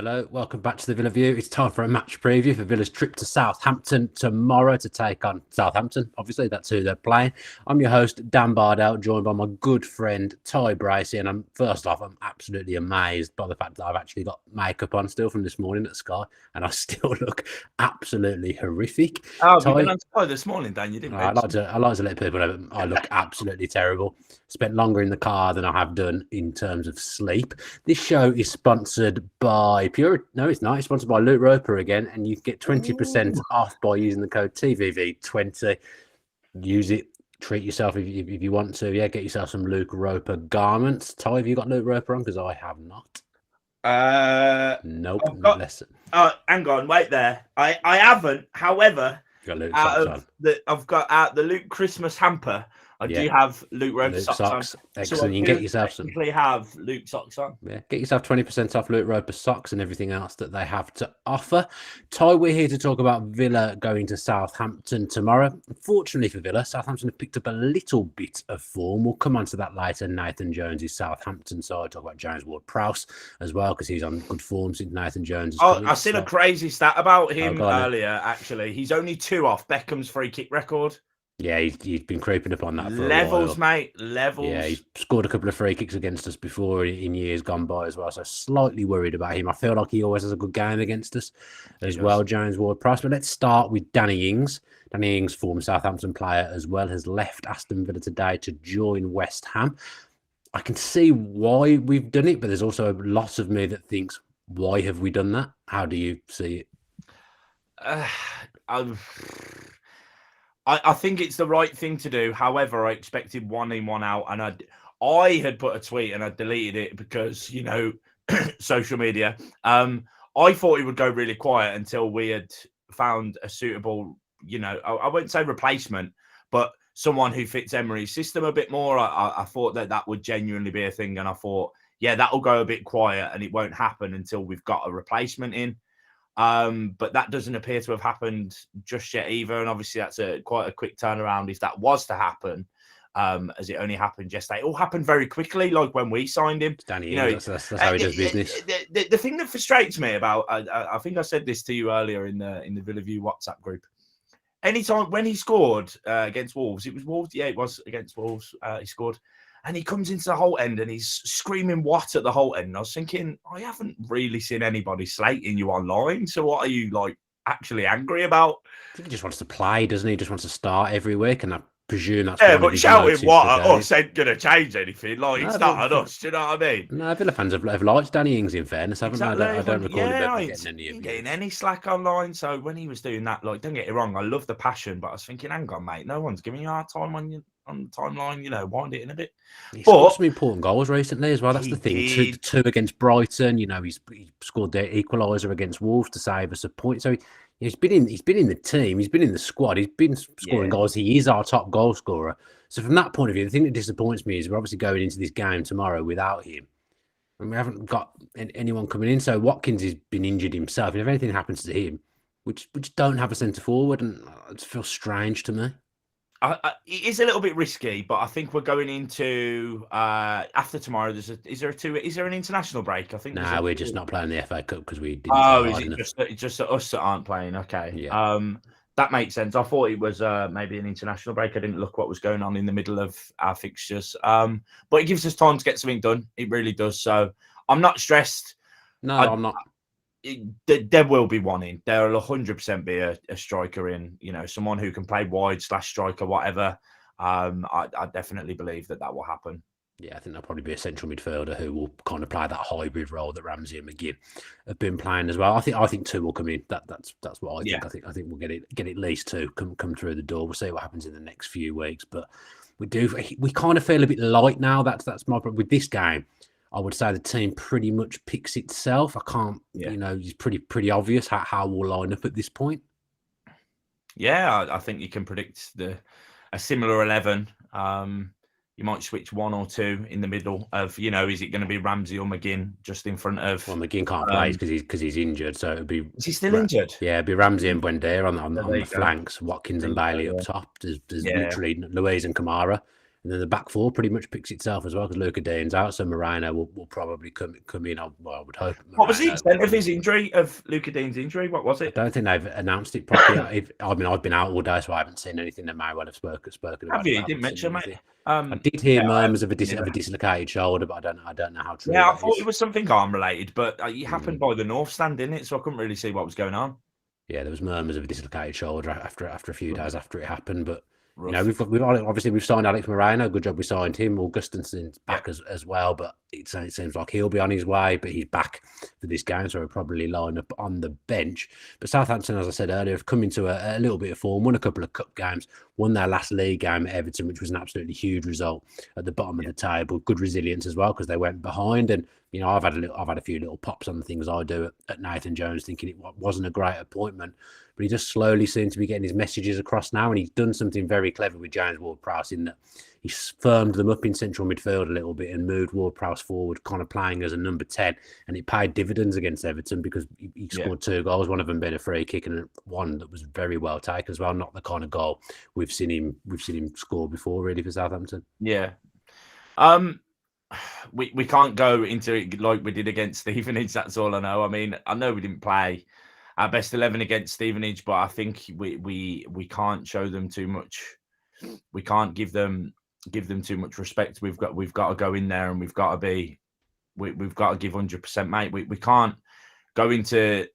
Hello, welcome back to the Villa View. It's time for a match preview for Villa's trip to Southampton tomorrow to take on Southampton. Obviously, that's who they're playing. I'm your host, Dan Bardell, joined by my good friend, Ty Bracey. And I'm absolutely amazed by the fact that I've actually got makeup on still from this morning at Sky, and I still look absolutely horrific. Oh, Ty, you've been on Sky this morning, Dan. You didn't I like to let people know that I look absolutely terrible. Spent longer in the car than I have done in terms of sleep. This show is sponsored by Pure. No, it's not. It's sponsored by Luke Roper again, and you get 20% off by using the code TVV20. Use it. Treat yourself if you want to. Yeah, get yourself some Luke Roper garments. Ty, have you got Luke Roper on? Because I have not. Nope. Hang on, wait there. I haven't. However, I've got out the Luke Christmas hamper. I do have Luke Roper socks on. Excellent. So you can get yourself some. Have Luke socks on. Yeah, get yourself 20% off Luke Roper socks and everything else that they have to offer. Ty, we're here to talk about Villa going to Southampton tomorrow. Unfortunately for Villa, Southampton have picked up a little bit of form. We'll come on to that later. Nathan Jones' Southampton side. Talk about James Ward-Prowse as well, because he's on good form since Nathan Jones. I've seen a crazy stat about him earlier. Actually, he's only 2 off Beckham's free kick record. Yeah, he's been creeping up on that for levels, a while. Mate. Levels. Yeah, he's scored a couple of free kicks against us before in years gone by as well. So slightly worried about him. I feel like he always has a good game against us as well, James Ward-Prowse. But let's start with Danny Ings. Danny Ings, former Southampton player as well, has left Aston Villa today to join West Ham. I can see why we've done it, but there's also a lot of me that thinks, why have we done that? How do you see it? I think it's the right thing to do. However, I expected 1 in, 1 out, and I had put a tweet and I deleted it because, social media. I thought he would go really quiet until we had found a suitable, I won't say replacement, but someone who fits Emery's system a bit more. I thought that would genuinely be a thing, and I thought, yeah, that'll go a bit quiet and it won't happen until we've got a replacement in. But that doesn't appear to have happened just yet either, and obviously that's quite a quick turnaround if that was to happen, as it only happened yesterday. It all happened very quickly, like when we signed him. Danny, that's how he does business. The thing that frustrates me about, I think I said this to you earlier in the Villa View WhatsApp group. Anytime when he scored against Wolves, it was Wolves. Yeah, it was against Wolves. He scored. And he comes into the whole end and he's screaming what at the whole end. And I was thinking, I haven't really seen anybody slating you online. So what are you actually angry about? I think he just wants to play, doesn't he? He just wants to start every week. And I presume that's but shouting what at us ain't going to change anything. It's not at us. Do you know what I mean? No, Villa fans have liked Danny Ings, in fairness, haven't they? I don't recall him ever getting any slack online. So when he was doing that, don't get it wrong, I love the passion, but I was thinking, hang on, mate, no one's giving you a hard time on the timeline, wind it in a bit. He's scored some important goals recently as well. That's the thing. Two against Brighton. He scored their equaliser against Wolves to save us a point. So he's been in the team. He's been in the squad. He's been scoring goals. He is our top goal scorer. So from that point of view, the thing that disappoints me is we're obviously going into this game tomorrow without him, and we haven't got anyone coming in. So Watkins has been injured himself, and if anything happens to him, we just don't have a centre forward, and it feels strange to me. It is a little bit risky, but I think we're going into after tomorrow. Is there an international break? I think. No, we're just not playing the FA Cup because we didn't. Oh, is it just us that aren't playing? Okay. Yeah. That makes sense. I thought it was maybe an international break. I didn't look what was going on in the middle of our fixtures. But it gives us time to get something done. It really does. So I'm not stressed. No, I'm not. There will be one in. There will 100% be a striker in. Someone who can play wide / striker, whatever. I definitely believe that will happen. Yeah, I think there'll probably be a central midfielder who will kind of play that hybrid role that Ramsey and McGinn have been playing as well. I think 2 will come in. That's what I think. I think we'll get at least 2 come through the door. We'll see what happens in the next few weeks, but we kind of feel a bit light now. That's my problem with this game. I would say the team pretty much picks itself. I can't, it's pretty obvious how we'll line up at this point. Yeah, I think you can predict a similar 11. You might switch 1 or 2 in the middle of, is it going to be Ramsey or McGinn just in front of? Well, McGinn can't play because he's injured, so it'd be. Is he still injured? Yeah, it'd be Ramsey and Buendia on the flanks, Watkins and Bailey up top. There's literally Louise and Kamara And then the back four pretty much picks itself as well because Luca Dean's out, so Moreno will probably come in. I would hope. What was the extent of his injury, of Luca Dean's injury? What was it? I don't think they've announced it properly. I mean, I've been out all day, so I haven't seen anything that may well have spoken about. Have you? You didn't mention, mate. I did hear murmurs of a dislocated shoulder, but I don't know how true. Yeah, I thought it was something arm related, but it happened by the North Stand, didn't it? So I couldn't really see what was going on. Yeah, there was murmurs of a dislocated shoulder after a few days after it happened, but. You know, we've signed Alex Moreno. Good job we signed him. Augustinsen's back as well, but it seems like he'll be on his way. But he's back for this game, so he'll probably line up on the bench. But Southampton, as I said earlier, have come into a little bit of form. Won a couple of cup games. Won their last league game at Everton, which was an absolutely huge result at the bottom of the table. Good resilience as well because they went behind. And you know, I've had a few little pops on the things I do at Nathan Jones, thinking it wasn't a great appointment. But he just slowly seems to be getting his messages across now. And he's done something very clever with James Ward-Prowse in that he's firmed them up in central midfield a little bit and moved Ward-Prowse forward, kind of playing as a number 10. And it paid dividends against Everton because he scored 2 goals, one of them being a free kick and one that was very well taken as well. Not the kind of goal we've seen him score before, really, for Southampton. Yeah. We can't go into it like we did against Stevenage. That's all I know. I mean, I know we didn't play our best 11 against Stevenage, but I think we can't show them too much. We can't give them too much respect. We've got to go in there and we've got to give 100%, mate. We can't go into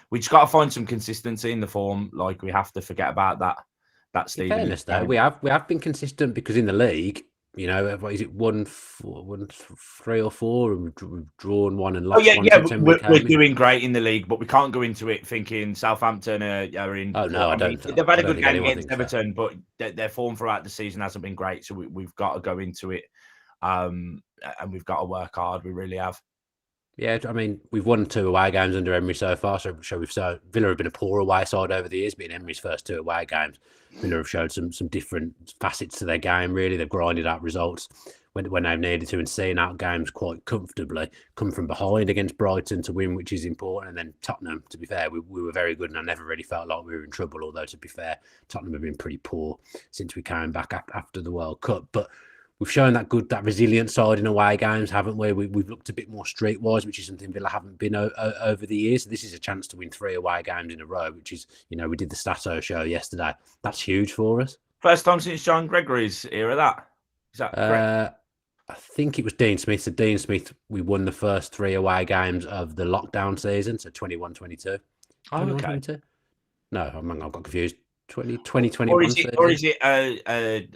we just got to find some consistency in the form. Like, we have to forget about that Stevenage. In fairness, though, we have been consistent because in the league, you know, what is it, 3 or 4, and we've drawn one and lost one. Yeah, we're doing great in the league, but we can't go into it thinking Southampton are in. Oh no, I don't. They've had a good game against Everton, but their form throughout the season hasn't been great. So we've got to go into it, and we've got to work hard. We really have. Yeah, I mean, we've won 2 away games under Emery so far. So Villa have been a poor away side over the years, but in Emery's first 2 away games, Villa have showed some different facets to their game. Really, they've grinded out results when they've needed to and seen out games quite comfortably. Come from behind against Brighton to win, which is important. And then Tottenham, to be fair, we were very good, and I never really felt like we were in trouble. Although, to be fair, Tottenham have been pretty poor since we came back after the World Cup, but. We've shown that resilient side in away games, haven't we? We've looked a bit more streetwise, which is something Villa haven't been over the years. So this is a chance to win 3 away games in a row, which is, you know, we did the Stato show yesterday. That's huge for us. First time since John Gregory's era, is that correct? I think it was Dean Smith. So Dean Smith, we won the first 3 away games of the lockdown season, so 21-22. Oh, okay. No, I've got confused. 2021. Or is it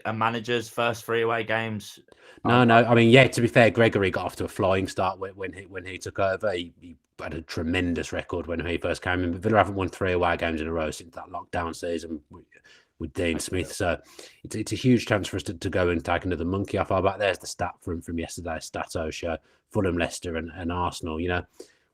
a manager's first 3 away games? No. I mean, yeah. To be fair, Gregory got off to a flying start when he took over. He had a tremendous record when he first came in. But Villa haven't won 3 away games in a row since that lockdown season with Dean Smith. So it's a huge chance for us to go and take another monkey off our back. There's the stat from yesterday's Stato show: Fulham, Leicester, and Arsenal. You know,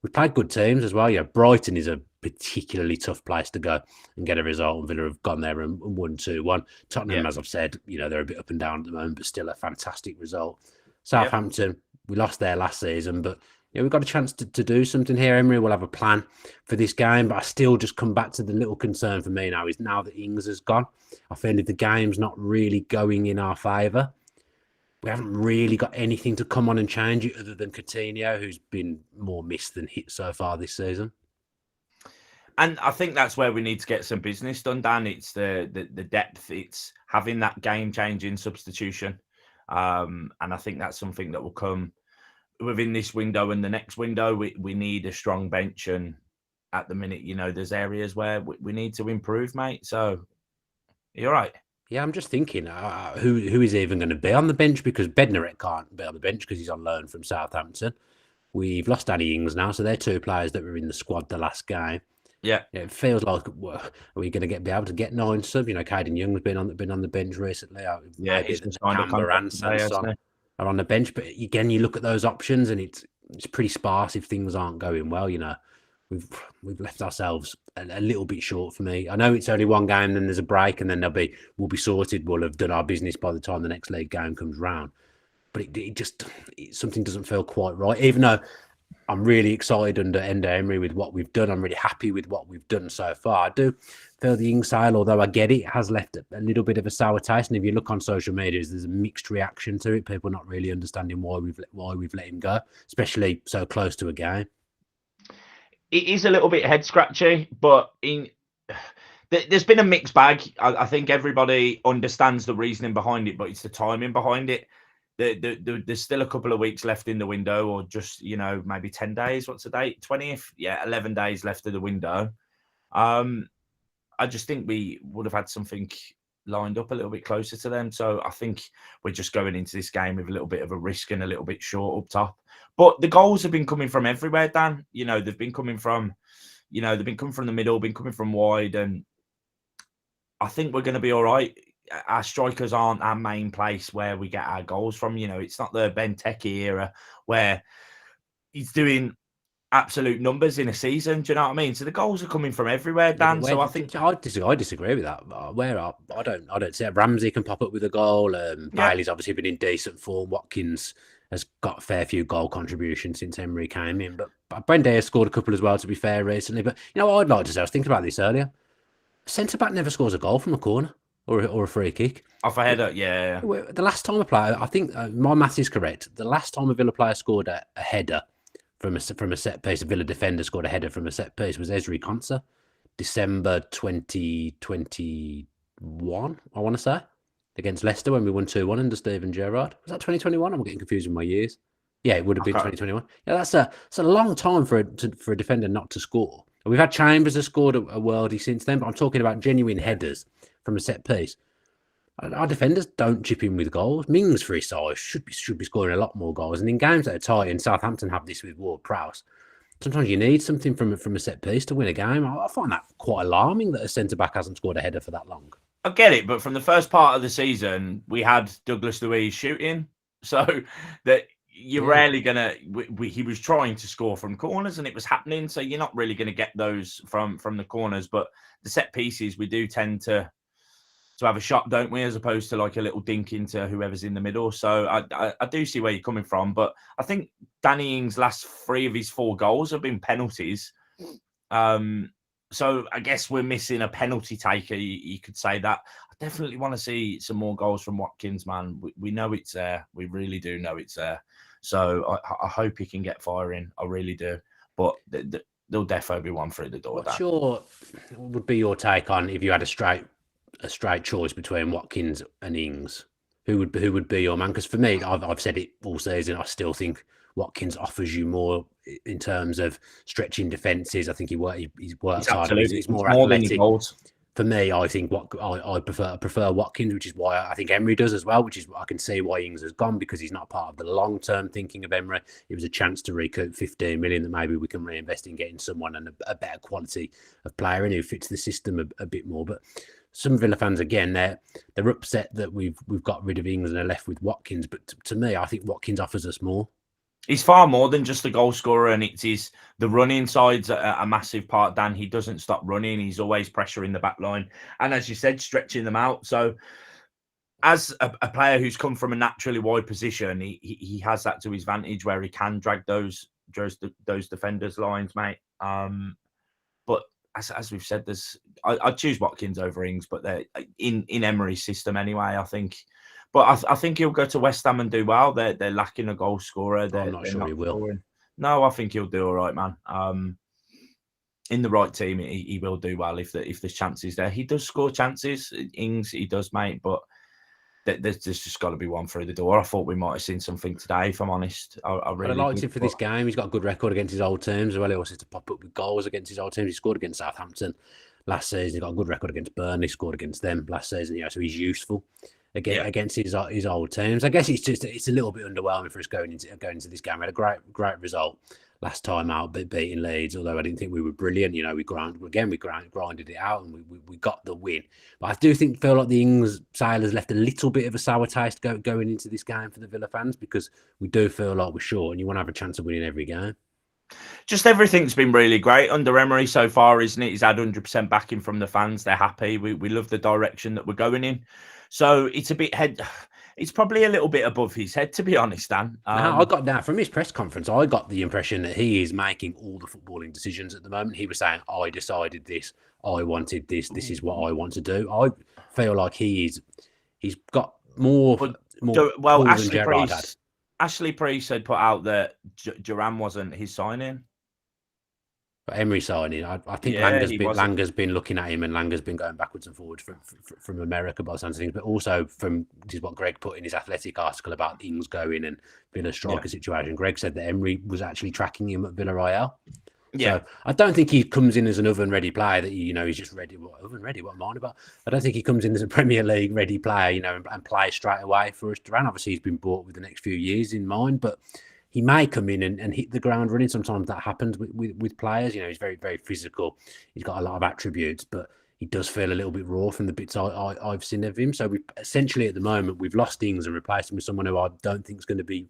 we've played good teams as well. Yeah, Brighton is a particularly tough place to go and get a result. Villa have gone there and won 2-1. Tottenham, as I've said, you know, they're a bit up and down at the moment, but still a fantastic result. Southampton, we lost there last season, but you know, we've got a chance to do something here. Emery will have a plan for this game, but I still just come back to the little concern for me now is now that Ings has gone, I feel if the game's not really going in our favour, we haven't really got anything to come on and change it other than Coutinho, who's been more missed than hit so far this season. And I think that's where we need to get some business done, Dan. It's the depth. It's having that game-changing substitution. And I think that's something that will come within this window and the next window. We need a strong bench. And at the minute, you know, there's areas where we need to improve, mate. So, you're right. Yeah, I'm just thinking, who is even going to be on the bench? Because Bednarek can't be on the bench because he's on loan from Southampton. We've lost Danny Ings now, so they're 2 players that were in the squad the last game. Yeah, it feels like are we going to be able to get 9 subs? You know, Caden Young's been on the bench recently. Yeah, he's been signed up. Amber and Sanson are on the bench, but again, you look at those options and it's pretty sparse if things aren't going well. You know, we've left ourselves a little bit short for me. I know it's only 1 game, then there's a break, and then we'll be sorted. We'll have done our business by the time the next league game comes round. But something doesn't feel quite right, even though. I'm really excited under Emery with what we've done. I'm really happy with what we've done so far. I do feel the Ings sale, although I get it, has left a little bit of a sour taste. And if you look on social media, there's a mixed reaction to it. People not really understanding why we've let him go, especially so close to a game. It is a little bit head scratchy, but there's been a mixed bag. I think everybody understands the reasoning behind it, but it's the timing behind it. There's still a couple of weeks left in the window, or just, maybe 10 days. What's the date? 20th? Yeah, 11 days left of the window. I just think we would have had something lined up a little bit closer to them. So I think we're just going into this game with a little bit of a risk and a little bit short up top. But the goals have been coming from everywhere, Dan. They've been coming from, the middle, been coming from wide, and I think we're going to be all right. Our strikers aren't our main place where we get our goals from. It's not the Benteke era where he's doing absolute numbers in a season. Do you know what I mean? So the goals are coming from everywhere, Dan. So I think I disagree with that. I don't see it. Ramsey can pop up with a goal. Bailey's obviously been in decent form. Watkins has got a fair few goal contributions since Emery came in, but Brendan has scored a couple as well, to be fair, recently. But I'd like to say, I was thinking about this earlier. Centre back never scores a goal from a corner or a free kick. Off a header, yeah. The last time a player, I think my math is correct. The last time a Villa player scored a header from a set piece, a Villa defender scored a header from a set piece, was Ezri Konsa, December 2021, I want to say, against Leicester when we won 2-1 under Steven Gerrard. Was that 2021? I'm getting confused with my years. Yeah, it would have been 2021. Yeah, that's a long time for a defender not to score. We've had Chambers has scored a worldie since then, but I'm talking about genuine headers from a set piece. Our defenders don't chip in with goals. Mings, for his size, should be scoring a lot more goals. And in games that are tight, and Southampton have this with Ward-Prowse, sometimes you need something from a set piece to win a game. I find that quite alarming that a centre-back hasn't scored a header for that long. I get it, but from the first part of the season, we had Douglas Luiz shooting. So that you're rarely going to... He was trying to score from corners and it was happening. So you're not really going to get those from the corners. But the set pieces, we do tend to have a shot, don't we, as opposed to like a little dink into whoever's in the middle. So I do see where you're coming from, but I think Danny Ings' last 3 of his 4 goals have been penalties. So I guess we're missing a penalty taker. You could say that. I definitely want to see some more goals from Watkins, man. We know it's there. We really do know it's there. So I hope he can get firing. I really do. But there'll definitely be one through the door. What would be your take on if you had a straight choice between Watkins and Ings? Who would be your man? Because for me, I've said it all season, I still think Watkins offers you more in terms of stretching defences. I think he works hard. He's more athletic. For me, I think I prefer Watkins, which is why I think Emery does as well, which is I can see why Ings has gone, because he's not part of the long-term thinking of Emery. It was a chance to recoup 15 million that maybe we can reinvest in getting someone and a better quality of player in who fits the system a bit more. But some Villa fans, again, they're upset that we've got rid of Ings and are left with Watkins. But to me, I think Watkins offers us more. He's far more than just a goal scorer, and the running side's a massive part, Dan. He doesn't stop running. He's always pressuring the back line. And as you said, stretching them out. So as a player who's come from a naturally wide position, he has that to his advantage where he can drag those defenders' lines, mate. But as we've said, I'd choose Watkins over Ings, but they're in Emery's system anyway, I think. But I think he'll go to West Ham and do well. They're lacking a goal scorer. I'm not sure he will. Scoring. No, I think he'll do all right, man. In the right team, he will do well if there's chances there. He does score chances, Ings, he does, mate. But there's just got to be one through the door. I thought we might have seen something today, if I'm honest. I really liked him for this game. He's got a good record against his old teams as well. He also has to pop up with goals against his old teams. He scored against Southampton last season. He got a good record against Burnley. He scored against them last season. So he's useful against his old teams. I guess it's a little bit underwhelming for us going into this game. We had a great result last time out, beating Leeds, although I didn't think we were brilliant. We grinded it out and we got the win. But I do feel like the Ings sale has left a little bit of a sour taste going into this game for the Villa fans, because we do feel like we're short and you want to have a chance of winning every game. Just everything's been really great under Emery so far, isn't it? He's had 100% backing from the fans. They're happy. We love the direction that we're going in. So it's it's probably a little bit above his head, to be honest, Dan. I got that from his press conference. I got the impression that he is making all the footballing decisions at the moment. He was saying, I decided this. I wanted this. This is what I want to do. I feel like he's got more well, pull than Gerrard had. Ashley Priest had put out that Duran wasn't his signing. But Emery signing, I think Langer's been looking at him, and Langer's been going backwards and forwards from America by some things, but also from this is what Greg put in his Athletic article about Ings going and Villa striker situation. Greg said that Emery was actually tracking him at Villarreal. Yeah, so I don't think he comes in as an oven-ready player that he's just ready. Oven-ready? What am I on about? I don't think he comes in as a Premier League ready player, and play straight away for us. Duran, obviously, he's been bought with the next few years in mind, but he may come in and hit the ground running. Sometimes that happens with players. He's very, very physical. He's got a lot of attributes, but he does feel a little bit raw from the bits I've seen of him. So we essentially at the moment we've lost Ings and replaced him with someone who I don't think is going to be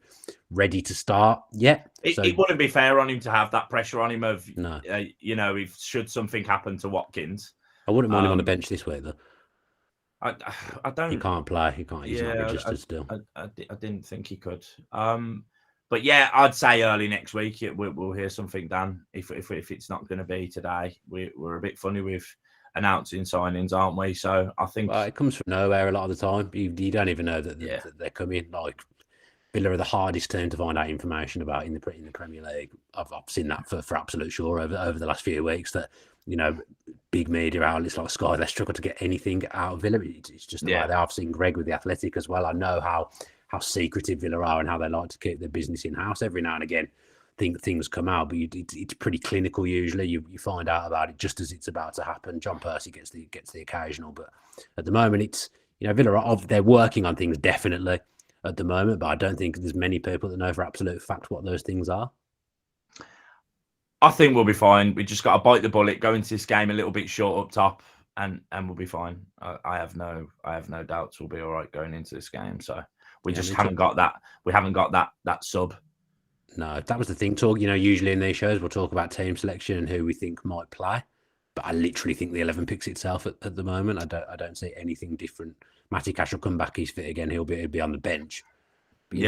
ready to start yet. It wouldn't be fair on him to have that pressure on him of if should something happen to Watkins. I wouldn't mind him on the bench this week though. I don't. He can't play. He can't. He's not registered still. I didn't think he could. But yeah, I'd say early next week we'll hear something, Dan. If it's not going to be today, we're a bit funny with announcing signings, aren't we? So I think it comes from nowhere a lot of the time. You don't even know that they're coming. Like Villa are the hardest team to find out information about in the Premier League. I've seen that for absolute sure over the last few weeks. That big media outlets like Sky, they struggle to get anything out of Villa. It's just the way they are. I've seen Greg with the Athletic as well. I know how secretive Villa are and how they like to keep their business in house. Every now and again, things come out, but it's pretty clinical usually. You find out about it just as it's about to happen. John Percy gets the occasional, but at the moment it's Villa they're working on things definitely at the moment, but I don't think there's many people that know for absolute fact what those things are. I think we'll be fine. We just got to bite the bullet, go into this game a little bit short up top, and we'll be fine. I have no doubts we'll be all right going into this game. So we just haven't got that. We haven't got that sub. No, that was the thing. Usually in these shows we'll talk about team selection and who we think might play, but I literally think the 11 picks itself at the moment. I don't see anything different. Matty Cash will come back. He's fit again. He'll be on the bench. But,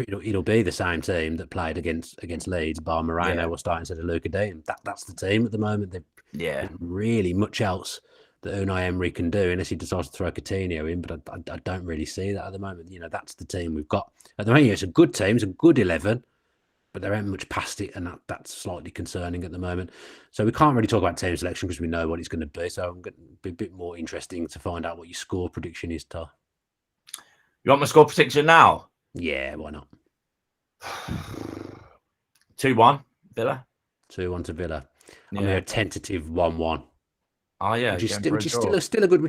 it'll be the same team that played against Leeds. Bar Moreno will start instead of Luca Dean. That's the team at the moment. There's really much else that Unai Emery can do unless he decides to throw Coutinho in. But I don't really see that at the moment. That's the team we've got at the moment. It's a good team. It's a good 11. But there ain't much past it, and that's slightly concerning at the moment. So we can't really talk about team selection because we know what it's going to be. So I'm going to be a bit more interesting to find out what your score prediction is, Tar. You want my score prediction now? Yeah, why not? 2-1, Villa. 2-1 to Villa. I'm going to tentative 1-1. Oh yeah, which is still a good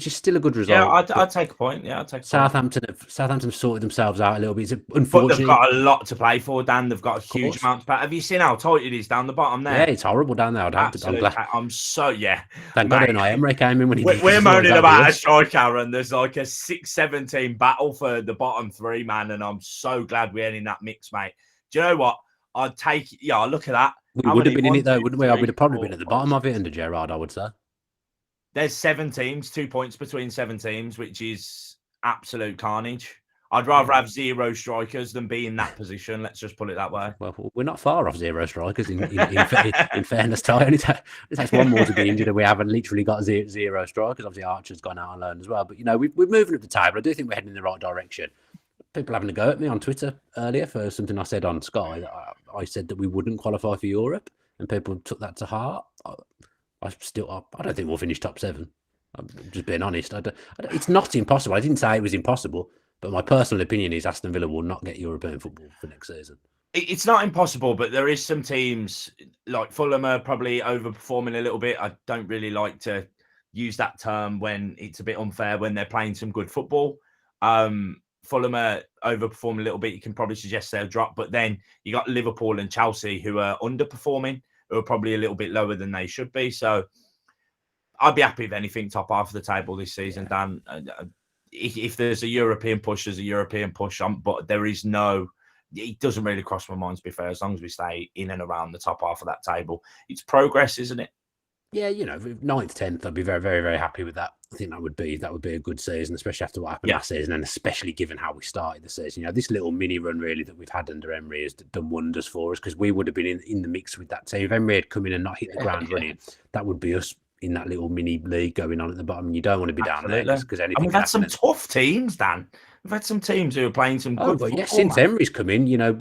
result. Yeah, I'd take a point. Yeah, I'd take a Southampton have sorted themselves out a little bit. Unfortunately, but they've got a lot to play for, Dan. They've got a huge amount to play. Have you seen how tight it is down the bottom there? Yeah, it's horrible down there. I'm glad. Thank God Unai Emery came in when we're moaning about a striker, and there's like a 6-7 team battle for the bottom three, man. And I'm so glad we're in that mix, mate. Do you know what? I'd take. Yeah, look at that. We would have been in it though, wouldn't we? We'd have probably been at the bottom of it under Gerrard, I would say. There's 7 teams, 2 points between 7 teams, which is absolute carnage. I'd rather have 0 strikers than be in that position. Let's just put it that way. Well, we're not far off 0 strikers in fairness. It takes one more to be injured, and we haven't literally got 0 strikers. Obviously, Archer's gone out on loan as well. But we're moving up the table. I do think we're heading in the right direction. People having a go at me on Twitter earlier for something I said on Sky. That I said that we wouldn't qualify for Europe, and people took that to heart. I don't think we'll finish top 7. I'm just being honest. It's not impossible. I didn't say it was impossible, but my personal opinion is Aston Villa will not get European football for next season. It's not impossible, but there is some teams like Fulham are probably overperforming a little bit. I don't really like to use that term when it's a bit unfair when they're playing some good football. Fulham are overperforming a little bit. You can probably suggest they'll drop, but then you got Liverpool and Chelsea who are underperforming, who are probably a little bit lower than they should be. So I'd be happy with anything top half of the table this season, Dan. If there's a European push, there's a European push. But there is no, it doesn't really cross my mind, to be fair, as long as we stay in and around the top half of that table. It's progress, isn't it? Yeah, 9th, 10th, I'd be very, very, very happy with that. I think that would be a good season, especially after what happened last season, and especially given how we started the season. This little mini run really that we've had under Emery has done wonders for us, because we would have been in the mix with that team. If Emery had come in and not hit the ground running, that would be us in that little mini league going on at the bottom. You don't want to be down there because anything. And we've had some tough teams, Dan. We've had some teams who are playing some good football. Yeah, since Emery's come in, you know,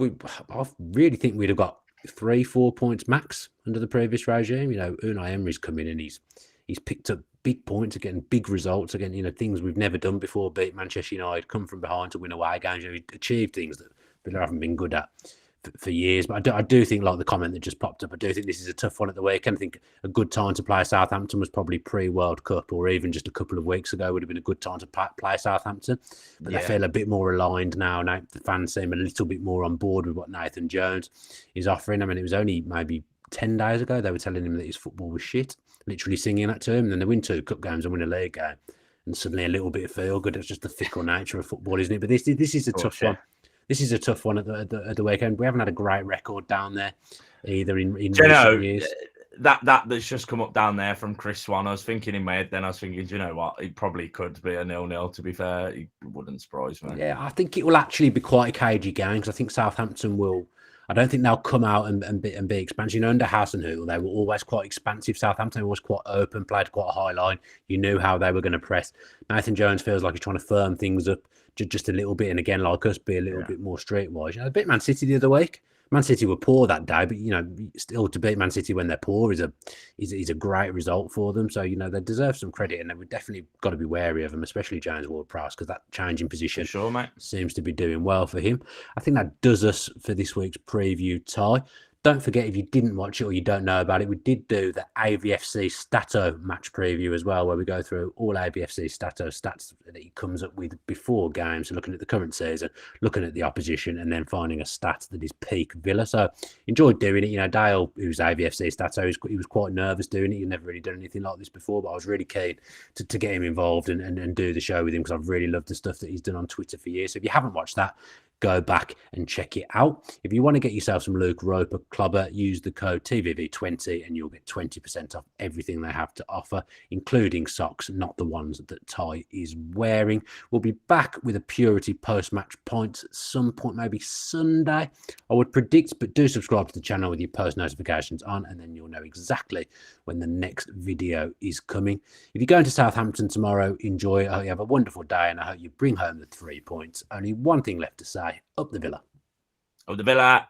I really think we'd have got 3-4 points max under the previous regime. You know, Unai Emery's come in and he's picked up big points, getting big results, again, you know, things we've never done before. Beat Manchester United, come from behind to win away games. You know, achieved things that Villa haven't been good at for years. But I do think, like the comment that just popped up, I do think this is a tough one at the weekend. I think a good time to play Southampton was probably pre-World Cup, or even just a couple of weeks ago would have been a good time to play Southampton. But they feel a bit more aligned now. Now the fans seem a little bit more on board with what Nathan Jones is offering. I mean, it was only maybe 10 days ago they were telling him that his football was shit, literally singing that to him. And then they win 2 cup games and win a league game, and suddenly a little bit of feel good. It's just the fickle nature of football, isn't it? But this is a tough one. This is a tough one at the weekend. We haven't had a great record down there either in recent years. That's just come up down there from Chris Swan. I was thinking in my head, then I was thinking, do you know what? It probably could be a 0-0, to be fair. It wouldn't surprise me. Yeah, I think it will actually be quite a cagey game, because I think Southampton will. I don't think they'll come out and be expansive. You know, under Hasenhüttl, they were always quite expansive. Southampton was quite open, played quite a high line. You knew how they were going to press. Nathan Jones feels like he's trying to firm things up just a little bit, and again, like us, be a little bit more streetwise. You know, a bit Man City the other week. Man City were poor that day, but you know, still to beat Man City when they're poor is a great result for them. So you know, they deserve some credit, and we've definitely got to be wary of them, especially James Ward-Prowse, because that change in position seems to be doing well for him. I think that does us for this week's preview tie. Don't forget, if you didn't watch it or you don't know about it, we did do the AVFC Stato match preview as well, where we go through all AVFC Stato stats that he comes up with before games, so looking at the current season, looking at the opposition, and then finding a stat that is peak Villa. So enjoyed doing it. You know, Dale, who's AVFC Stato, he was quite nervous doing it. He'd never really done anything like this before, but I was really keen to get him involved and do the show with him, because I've really loved the stuff that he's done on Twitter for years. So if you haven't watched that, go back and check it out. If you want to get yourself some Luke Roper Clubber, use the code TVV20 and you'll get 20% off everything they have to offer, including socks, not the ones that Ty is wearing. We'll be back with a Purity post-match points at some point, maybe Sunday, I would predict, but do subscribe to the channel with your post notifications on, and then you'll know exactly when the next video is coming. If you're going to Southampton tomorrow, enjoy it. I hope you have a wonderful day, and I hope you bring home the 3 points. Only one thing left to say: up the Villa. Up the Villa.